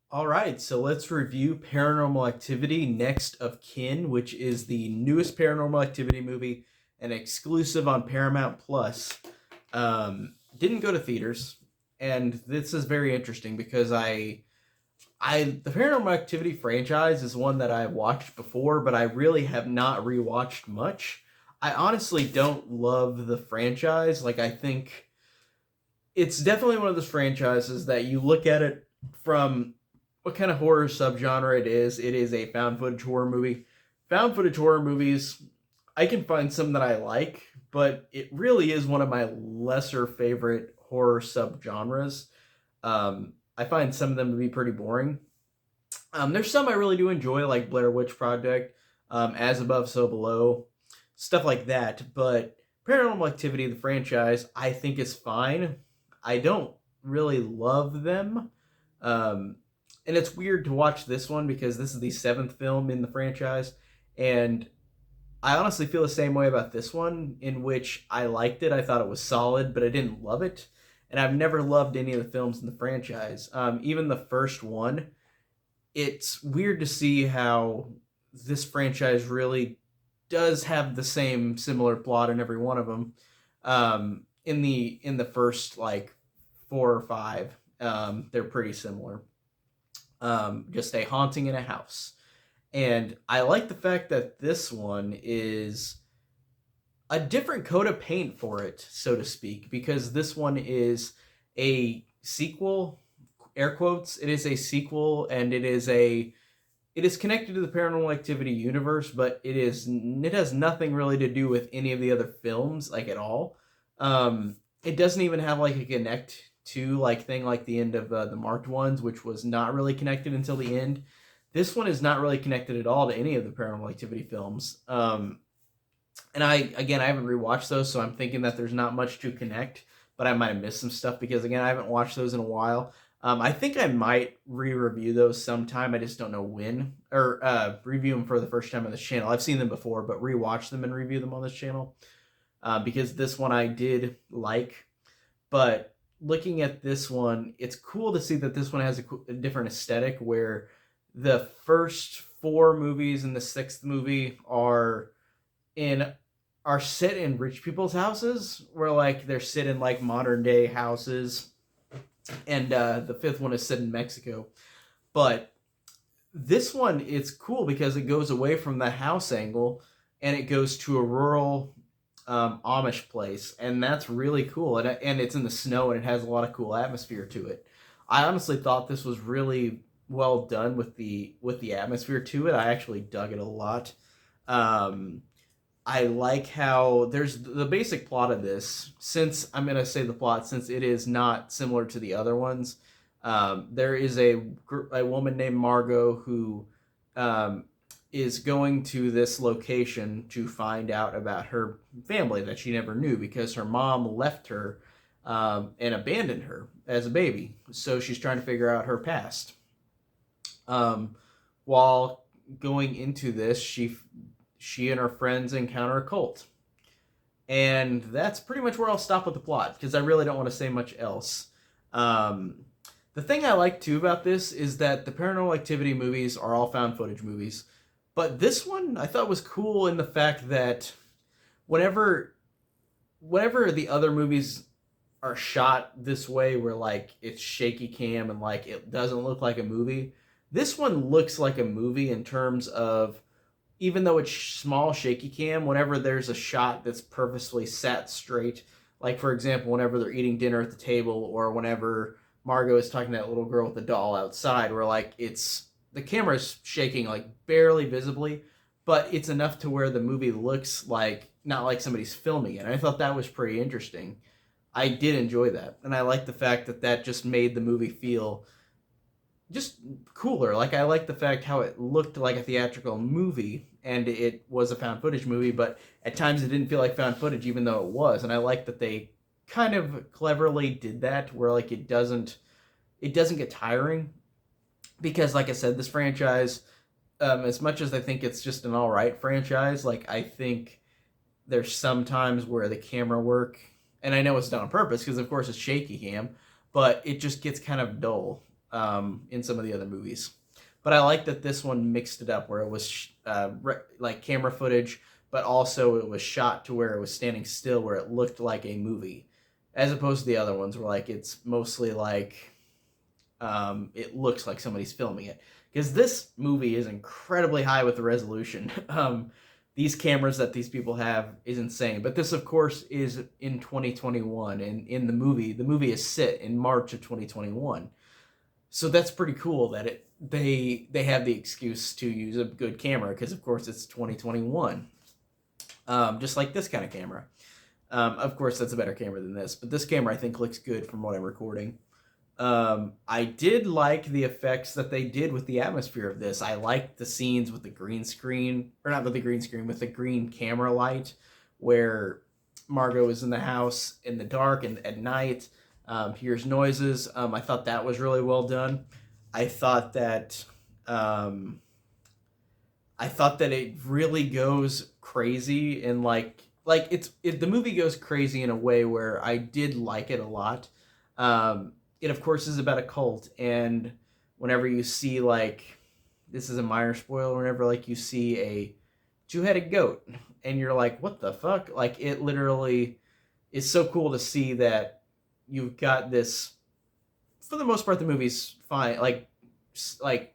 All right, so let's review Paranormal Activity Next of Kin, which is the newest Paranormal Activity movie, an exclusive on Paramount Plus. Didn't go to theaters, and this is very interesting because the Paranormal Activity franchise is one that I've watched before, but I really have not rewatched much. I honestly don't love the franchise. Like, I think it's definitely one of those franchises that you look at it from what kind of horror subgenre it is. It is a found footage horror movie. Found footage horror movies, I can find some that I like, but it really is one of my lesser favorite horror subgenres. I find some of them to be pretty boring. There's some I really do enjoy, like Blair Witch Project, As Above, So Below, stuff like that. But Paranormal Activity, the franchise, I think is fine. I don't really love them. Um, and it's weird to watch this one because this is the seventh film in the franchise. And I honestly feel the same way about this one, in which I liked it. I thought it was solid, but I didn't love it. And I've never loved any of the films in the franchise. Even the first one, it's weird to see how this franchise really does have the same similar plot in every one of them. In the first like four or five, they're pretty similar. Just a haunting in a house, and I like the fact that this one is a different coat of paint for it, so to speak, because this one is a sequel, air quotes. It is a sequel, and it is connected to the Paranormal Activity universe, but it has nothing really to do with any of the other films, like at all. It doesn't even have like a connect to like thing like the end of the marked ones, which was not really connected until the end. This one is not really connected at all to any of the Paranormal Activity films. And I haven't rewatched those, so I'm thinking that there's not much to connect, but I might have missed some stuff because again I haven't watched those in a while. I think I might re-review those sometime. I just don't know when, or review them for the first time on this channel. I've seen them before, but rewatch them and review them on this channel because this one I did like. But looking at this one, it's cool to see that this one has a different aesthetic. Where the first four movies and the sixth movie in are set in rich people's houses, where like they're set in like modern day houses, and the fifth one is set in Mexico. But this one, it's cool because it goes away from the house angle and it goes to a rural Amish place, and that's really cool. And it's in the snow and it has a lot of cool atmosphere to it. I honestly thought this was really well done with the atmosphere to it. I actually dug it a lot. Um, I like how there's the basic plot of this. Since I'm gonna say the plot, since it is not similar to the other ones, there is a woman named Margot who um, is going to this location to find out about her family that she never knew because her mom left her and abandoned her as a baby. So she's trying to figure out her past. Um, while going into this, she and her friends encounter a cult. And that's pretty much where I'll stop with the plot because I really don't want to say much else. Um, the thing I like too about this is that the Paranormal Activity movies are all found footage movies, but this one I thought was cool in the fact that whenever whenever the other movies are shot this way, where like it's shaky cam and like it doesn't look like a movie, this one looks like a movie in terms of, even though it's small shaky cam, whenever there's a shot that's purposefully sat straight, like for example, whenever they're eating dinner at the table, or whenever Margot is talking to that little girl with the doll outside, where like it's the camera's shaking like barely visibly, but it's enough to where the movie looks like not like somebody's filming it. And I thought that was pretty interesting. I did enjoy that, and I like the fact that that just made the movie feel just cooler. Like I like the fact how it looked like a theatrical movie and it was a found footage movie, but at times it didn't feel like found footage even though it was. And I like that they kind of cleverly did that where like it doesn't get tiring because like I said, this franchise, as much as I think it's just an all right franchise, like I think there's some times where the camera work, and I know it's done on purpose because of course it's shaky cam, but it just gets kind of dull. in some of the other movies. But I like that this one mixed it up where it was like camera footage, but also it was shot to where it was standing still, where it looked like a movie, as opposed to the other ones where like it's mostly like it looks like somebody's filming it. Because this movie is incredibly high with the resolution. These cameras that these people have is insane. But this, of course, is in 2021, and in the movie is set in March of 2021. So that's pretty cool that they have the excuse to use a good camera because, of course, it's 2021. Just like this kind of camera. Of course, that's a better camera than this, but this camera I think looks good from what I'm recording. I did like the effects that they did with the atmosphere of this. I liked the scenes with the green screen, or not with the green screen, with the green camera light, where Margot is in the house in the dark and at night, hears noises. I thought that was really well done. I thought that it really goes crazy and the movie goes crazy in a way where I did like it a lot. It of course is about a cult, and whenever you see this is a minor spoiler, whenever you see a two-headed goat and you're like, what the fuck? Like, it literally is so cool to see that you've got this. For the most part the movie's fine, like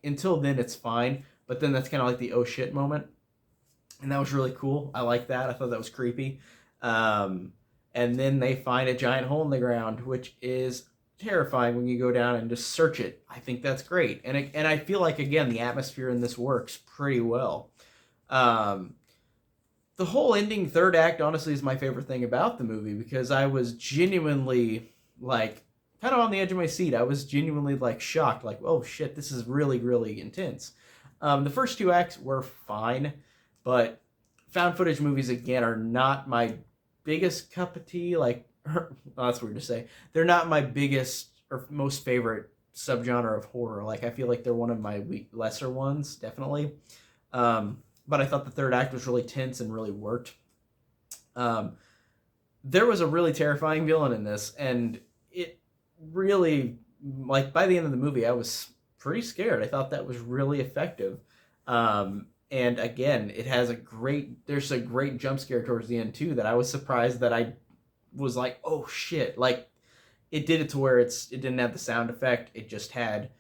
until then it's fine, but then that's kind of like the oh shit moment, and that was really cool. I like that. I thought that was creepy. And then they find a giant hole in the ground, which is terrifying when you go down and just search it. I think that's great, and I feel like again the atmosphere in this works pretty well. The whole ending third act honestly is my favorite thing about the movie, because I was genuinely kind of on the edge of my seat. I was genuinely shocked, oh shit, this is really, really intense. The first two acts were fine, but found footage movies again are not my biggest cup of tea. Oh, that's weird to say. They're not my biggest or most favorite subgenre of horror. I feel like they're one of my lesser ones, definitely. But I thought the third act was really tense and really worked. There was a really terrifying villain in this, and it really, by the end of the movie, I was pretty scared. I thought that was really effective. And again, there's a great jump scare towards the end too, that I was surprised that I was like, oh shit. It did it to where it didn't have the sound effect. It just had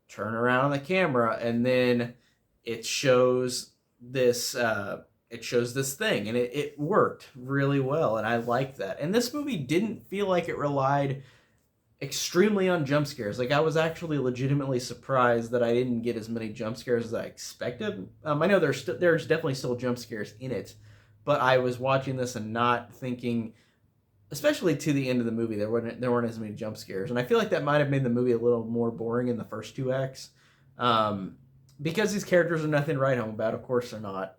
turn around on the camera, and then it shows this thing, and it worked really well, and I liked that. And this movie didn't feel like it relied extremely on jump scares. I was actually legitimately surprised that I didn't get as many jump scares as I expected. I know there's definitely still jump scares in it, but I was watching this and not thinking, especially to the end of the movie, there weren't as many jump scares, and I feel like that might have made the movie a little more boring in the first two acts, because these characters are nothing to write home about. Of course they're not,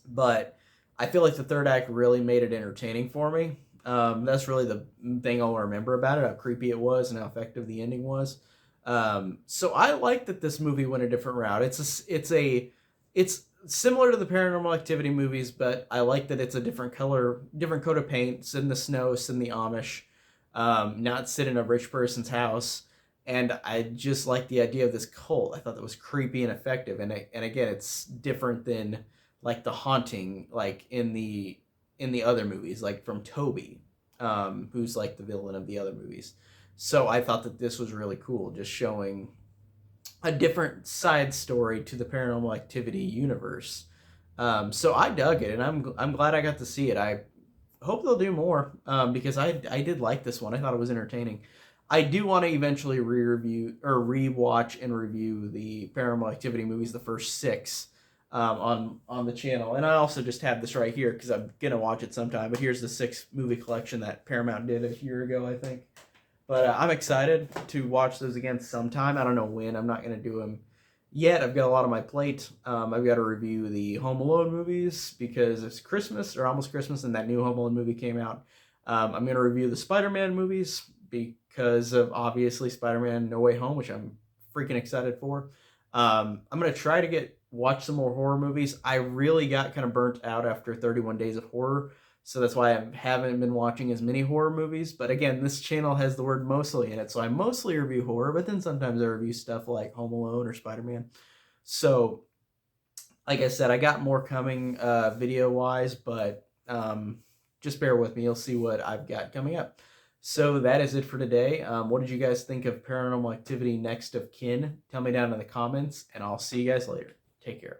but I feel like the third act really made it entertaining for me. That's really the thing I'll remember about it, how creepy it was and how effective the ending was. So I like that this movie went a different route. It's similar to the Paranormal Activity movies, but I like that it's a different color, different coat of paint, sit in the snow, sit in the Amish, not sit in a rich person's house. And I just like the idea of this cult. I thought that was creepy and effective. And again, it's different than The Haunting, in the other movies, from Toby, who's the villain of the other movies. So I thought that this was really cool, just showing a different side story to the Paranormal Activity universe. So I dug it, and I'm glad I got to see it. I hope they'll do more, because I did like this one. I thought it was entertaining. I do want to eventually rewatch and review the Paranormal Activity movies, the first 6, on the channel. And I also just have this right here because I'm gonna watch it sometime. But here's the 6 movie collection that Paramount did a year ago, I think. But I'm excited to watch those again sometime. I don't know when. I'm not gonna do them yet. I've got a lot on my plate. I've got to review the Home Alone movies because it's Christmas, or almost Christmas, and that new Home Alone movie came out. I'm gonna review the Spider-Man movies because of obviously Spider-Man No Way Home, which I'm freaking excited for. I'm gonna try to watch some more horror movies. I really got kind of burnt out after 31 Days of Horror, So that's why I haven't been watching as many horror movies. But again, this channel has the word mostly in it. So I mostly review horror, but then sometimes I review stuff like Home Alone or Spider-Man. So like I said, I got more coming video wise, but just bear with me. You'll see what I've got coming up. So that is it for today. What did you guys think of Paranormal Activity Next of Kin? Tell me down in the comments, and I'll see you guys later. Take care.